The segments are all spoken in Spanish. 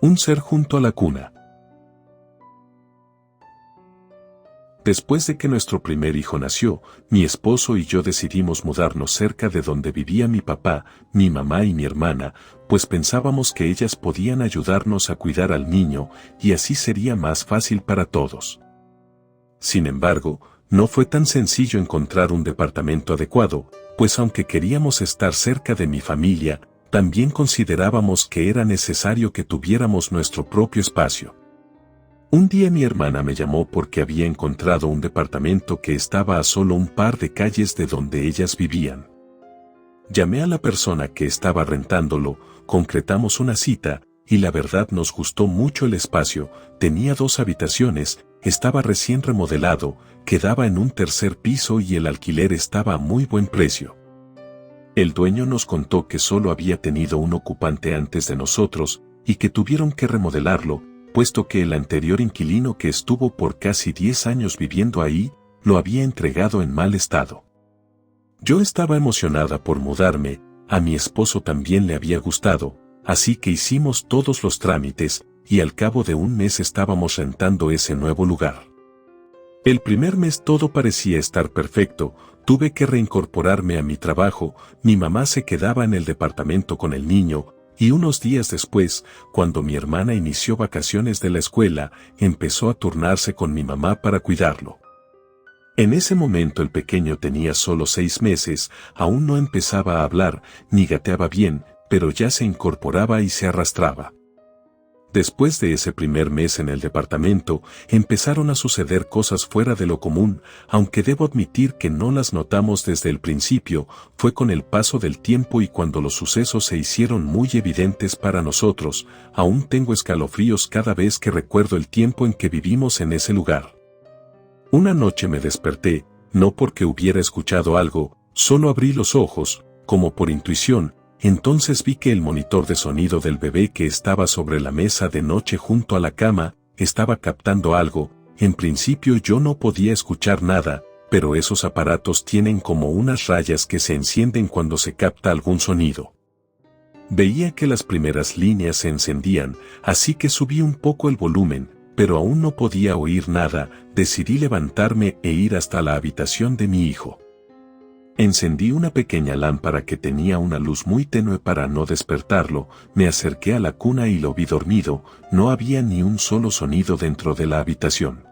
Un ser junto a la cuna. Después de que nuestro primer hijo nació, mi esposo y yo decidimos mudarnos cerca de donde vivía mi papá, mi mamá y mi hermana, pues pensábamos que ellas podían ayudarnos a cuidar al niño y así sería más fácil para todos. Sin embargo, no fue tan sencillo encontrar un departamento adecuado, pues aunque queríamos estar cerca de mi familia, también considerábamos que era necesario que tuviéramos nuestro propio espacio. Un día mi hermana me llamó porque había encontrado un departamento que estaba a solo un par de calles de donde ellas vivían. Llamé a la persona que estaba rentándolo, concretamos una cita, y la verdad nos gustó mucho el espacio, tenía 2 habitaciones, estaba recién remodelado, quedaba en un tercer piso y el alquiler estaba a muy buen precio. El dueño nos contó que solo había tenido un ocupante antes de nosotros, y que tuvieron que remodelarlo, puesto que el anterior inquilino que estuvo por casi 10 años viviendo ahí, lo había entregado en mal estado. Yo estaba emocionada por mudarme, a mi esposo también le había gustado, así que hicimos todos los trámites, y al cabo de un mes estábamos rentando ese nuevo lugar. El primer mes todo parecía estar perfecto, tuve que reincorporarme a mi trabajo, mi mamá se quedaba en el departamento con el niño, y unos días después, cuando mi hermana inició vacaciones de la escuela, empezó a turnarse con mi mamá para cuidarlo. En ese momento el pequeño tenía solo 6 meses, aún no empezaba a hablar, ni gateaba bien, pero ya se incorporaba y se arrastraba. Después de ese primer mes en el departamento, empezaron a suceder cosas fuera de lo común, aunque debo admitir que no las notamos desde el principio, fue con el paso del tiempo y cuando los sucesos se hicieron muy evidentes para nosotros, aún tengo escalofríos cada vez que recuerdo el tiempo en que vivimos en ese lugar. Una noche me desperté, no porque hubiera escuchado algo, solo abrí los ojos, como por intuición. Entonces vi que el monitor de sonido del bebé que estaba sobre la mesa de noche junto a la cama, estaba captando algo. En principio yo no podía escuchar nada, pero esos aparatos tienen como unas rayas que se encienden cuando se capta algún sonido. Veía que las primeras líneas se encendían, así que subí un poco el volumen, pero aún no podía oír nada, decidí levantarme e ir hasta la habitación de mi hijo. Encendí una pequeña lámpara que tenía una luz muy tenue para no despertarlo, me acerqué a la cuna y lo vi dormido, no había ni un solo sonido dentro de la habitación.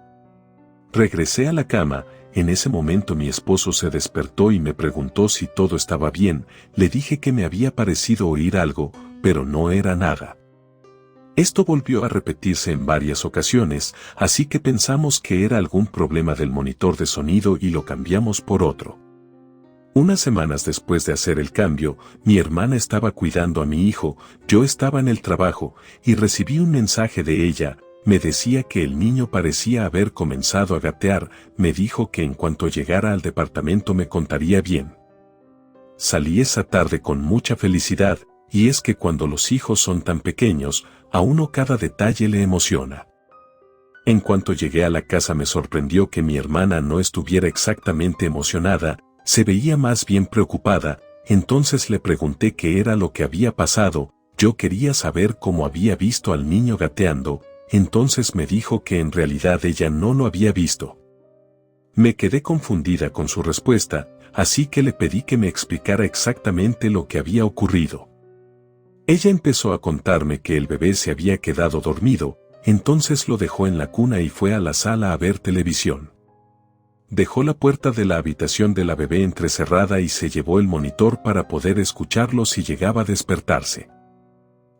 Regresé a la cama, en ese momento mi esposo se despertó y me preguntó si todo estaba bien, le dije que me había parecido oír algo, pero no era nada. Esto volvió a repetirse en varias ocasiones, así que pensamos que era algún problema del monitor de sonido y lo cambiamos por otro. Unas semanas después de hacer el cambio, mi hermana estaba cuidando a mi hijo, yo estaba en el trabajo, y recibí un mensaje de ella, me decía que el niño parecía haber comenzado a gatear, me dijo que en cuanto llegara al departamento me contaría bien. Salí esa tarde con mucha felicidad, y es que cuando los hijos son tan pequeños, a uno cada detalle le emociona. En cuanto llegué a la casa me sorprendió que mi hermana no estuviera exactamente emocionada, se veía más bien preocupada, entonces le pregunté qué era lo que había pasado, yo quería saber cómo había visto al niño gateando, entonces me dijo que en realidad ella no lo había visto. Me quedé confundida con su respuesta, así que le pedí que me explicara exactamente lo que había ocurrido. Ella empezó a contarme que el bebé se había quedado dormido, entonces lo dejó en la cuna y fue a la sala a ver televisión. Dejó la puerta de la habitación de la bebé entrecerrada y se llevó el monitor para poder escucharlo si llegaba a despertarse.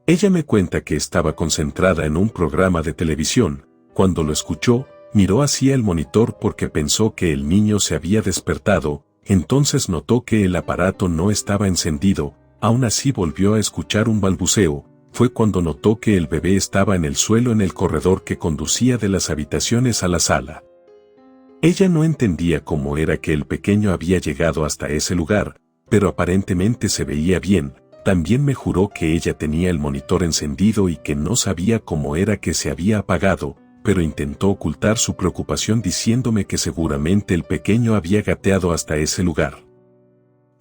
Ella me cuenta que estaba concentrada en un programa de televisión, cuando lo escuchó, miró hacia el monitor porque pensó que el niño se había despertado, entonces notó que el aparato no estaba encendido, aún así volvió a escuchar un balbuceo, fue cuando notó que el bebé estaba en el suelo en el corredor que conducía de las habitaciones a la sala. Ella no entendía cómo era que el pequeño había llegado hasta ese lugar, pero aparentemente se veía bien. También me juró que ella tenía el monitor encendido y que no sabía cómo era que se había apagado, pero intentó ocultar su preocupación diciéndome que seguramente el pequeño había gateado hasta ese lugar.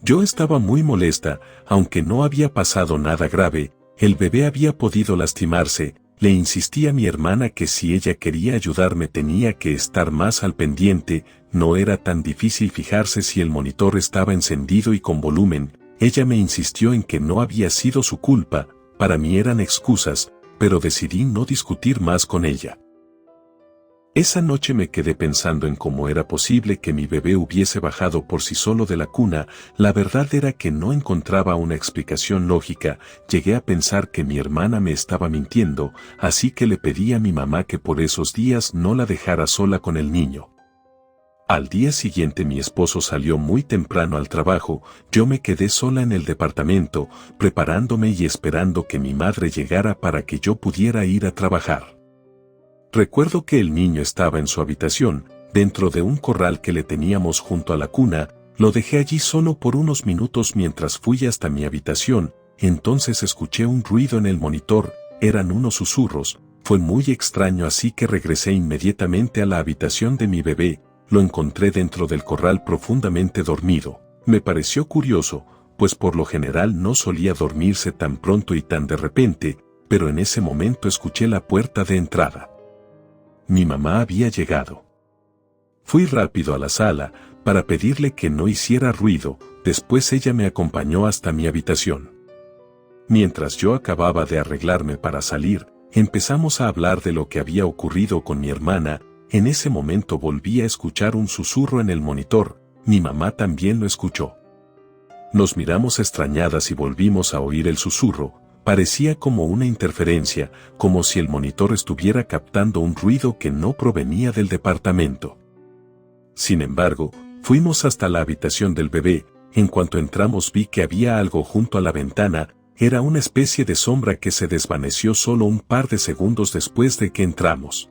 Yo estaba muy molesta, aunque no había pasado nada grave, el bebé había podido lastimarse, Le insistí a mi hermana que si ella quería ayudarme tenía que estar más al pendiente, no era tan difícil fijarse si el monitor estaba encendido y con volumen. Ella me insistió en que no había sido su culpa, para mí eran excusas, pero decidí no discutir más con ella. Esa noche me quedé pensando en cómo era posible que mi bebé hubiese bajado por sí solo de la cuna. La verdad era que no encontraba una explicación lógica. Llegué a pensar que mi hermana me estaba mintiendo, así que le pedí a mi mamá que por esos días no la dejara sola con el niño. Al día siguiente mi esposo salió muy temprano al trabajo, yo me quedé sola en el departamento, preparándome y esperando que mi madre llegara para que yo pudiera ir a trabajar. Recuerdo que el niño estaba en su habitación, dentro de un corral que le teníamos junto a la cuna. Lo dejé allí solo por unos minutos mientras fui hasta mi habitación. Entonces escuché un ruido en el monitor, eran unos susurros. Fue muy extraño, así que regresé inmediatamente a la habitación de mi bebé. Lo encontré dentro del corral profundamente dormido. Me pareció curioso, pues por lo general no solía dormirse tan pronto y tan de repente, pero en ese momento escuché la puerta de entrada. Mi mamá había llegado. Fui rápido a la sala para pedirle que no hiciera ruido. Después ella me acompañó hasta mi habitación. Mientras yo acababa de arreglarme para salir, empezamos a hablar de lo que había ocurrido con mi hermana. En ese momento volví a escuchar un susurro en el monitor. Mi mamá también lo escuchó. Nos miramos extrañadas y volvimos a oír el susurro. Parecía como una interferencia, como si el monitor estuviera captando un ruido que no provenía del departamento. Sin embargo, fuimos hasta la habitación del bebé. En cuanto entramos vi que había algo junto a la ventana. Era una especie de sombra que se desvaneció solo un par de segundos después de que entramos.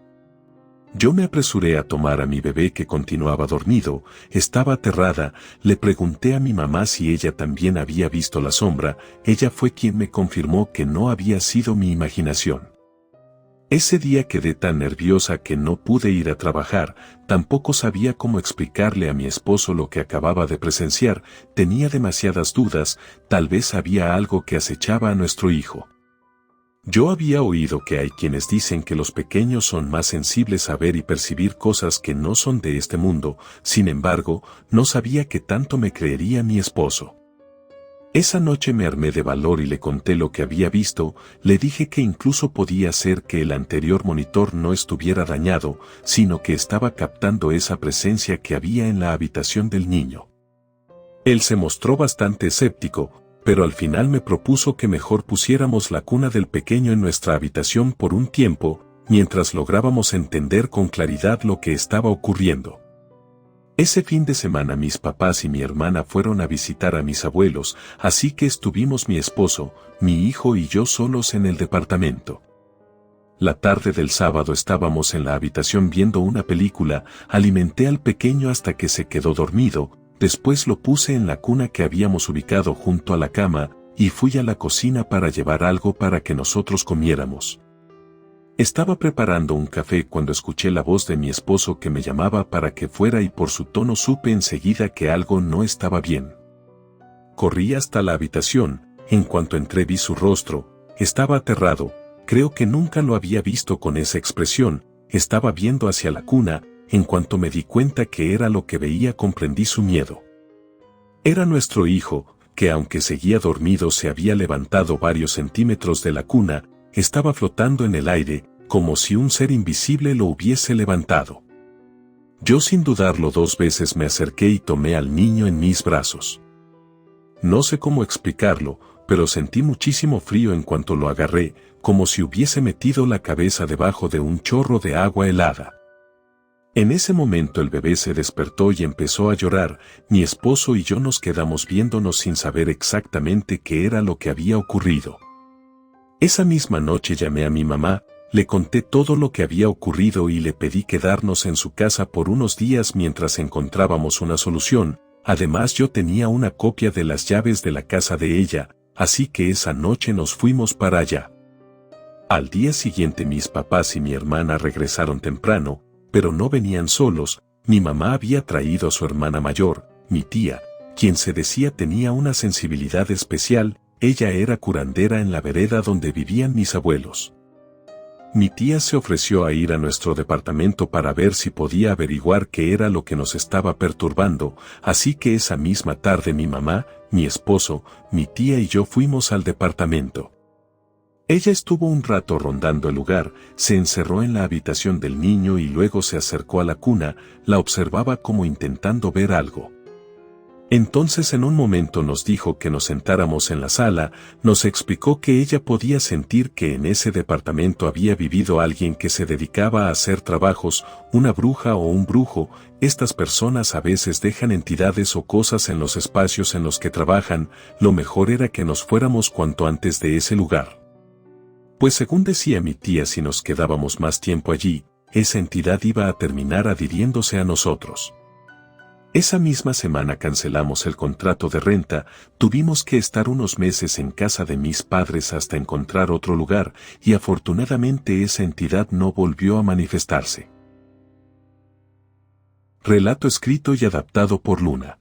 Yo me apresuré a tomar a mi bebé, que continuaba dormido. Estaba aterrada. Le pregunté a mi mamá si ella también había visto la sombra. Ella fue quien me confirmó que no había sido mi imaginación. Ese día quedé tan nerviosa que no pude ir a trabajar. Tampoco sabía cómo explicarle a mi esposo lo que acababa de presenciar. Tenía demasiadas dudas. Tal vez había algo que acechaba a nuestro hijo. Yo había oído que hay quienes dicen que los pequeños son más sensibles a ver y percibir cosas que no son de este mundo. Sin embargo, no sabía qué tanto me creería mi esposo. Esa noche me armé de valor y le conté lo que había visto. Le dije que incluso podía ser que el anterior monitor no estuviera dañado, sino que estaba captando esa presencia que había en la habitación del niño. Él se mostró bastante escéptico, pero al final me propuso que mejor pusiéramos la cuna del pequeño en nuestra habitación por un tiempo, mientras lográbamos entender con claridad lo que estaba ocurriendo. Ese fin de semana mis papás y mi hermana fueron a visitar a mis abuelos, así que estuvimos mi esposo, mi hijo y yo solos en el departamento. La tarde del sábado estábamos en la habitación viendo una película. Alimenté al pequeño hasta que se quedó dormido. Después lo puse en la cuna que habíamos ubicado junto a la cama, y fui a la cocina para llevar algo para que nosotros comiéramos. Estaba preparando un café cuando escuché la voz de mi esposo que me llamaba para que fuera, y por su tono supe enseguida que algo no estaba bien. Corrí hasta la habitación. En cuanto entré vi su rostro. Estaba aterrado. Creo que nunca lo había visto con esa expresión. Estaba viendo hacia la cuna. En cuanto me di cuenta que era lo que veía, comprendí su miedo. Era nuestro hijo, que aunque seguía dormido se había levantado varios centímetros de la cuna. Estaba flotando en el aire, como si un ser invisible lo hubiese levantado. Yo, sin dudarlo dos veces, me acerqué y tomé al niño en mis brazos. No sé cómo explicarlo, pero sentí muchísimo frío en cuanto lo agarré, como si hubiese metido la cabeza debajo de un chorro de agua helada. En ese momento el bebé se despertó y empezó a llorar. Mi esposo y yo nos quedamos viéndonos sin saber exactamente qué era lo que había ocurrido. Esa misma noche llamé a mi mamá, le conté todo lo que había ocurrido y le pedí quedarnos en su casa por unos días mientras encontrábamos una solución. Además, yo tenía una copia de las llaves de la casa de ella, así que esa noche nos fuimos para allá. Al día siguiente mis papás y mi hermana regresaron temprano, pero no venían solos. Mi mamá había traído a su hermana mayor, mi tía, quien se decía tenía una sensibilidad especial. Ella era curandera en la vereda donde vivían mis abuelos. Mi tía se ofreció a ir a nuestro departamento para ver si podía averiguar qué era lo que nos estaba perturbando, así que esa misma tarde mi mamá, mi esposo, mi tía y yo fuimos al departamento. Ella estuvo un rato rondando el lugar, se encerró en la habitación del niño y luego se acercó a la cuna, la observaba como intentando ver algo. Entonces en un momento nos dijo que nos sentáramos en la sala, nos explicó que ella podía sentir que en ese departamento había vivido alguien que se dedicaba a hacer trabajos, una bruja o un brujo. Estas personas a veces dejan entidades o cosas en los espacios en los que trabajan, lo mejor era que nos fuéramos cuanto antes de ese lugar. Pues según decía mi tía, si nos quedábamos más tiempo allí, esa entidad iba a terminar adhiriéndose a nosotros. Esa misma semana cancelamos el contrato de renta, tuvimos que estar unos meses en casa de mis padres hasta encontrar otro lugar y afortunadamente esa entidad no volvió a manifestarse. Relato escrito y adaptado por Luna.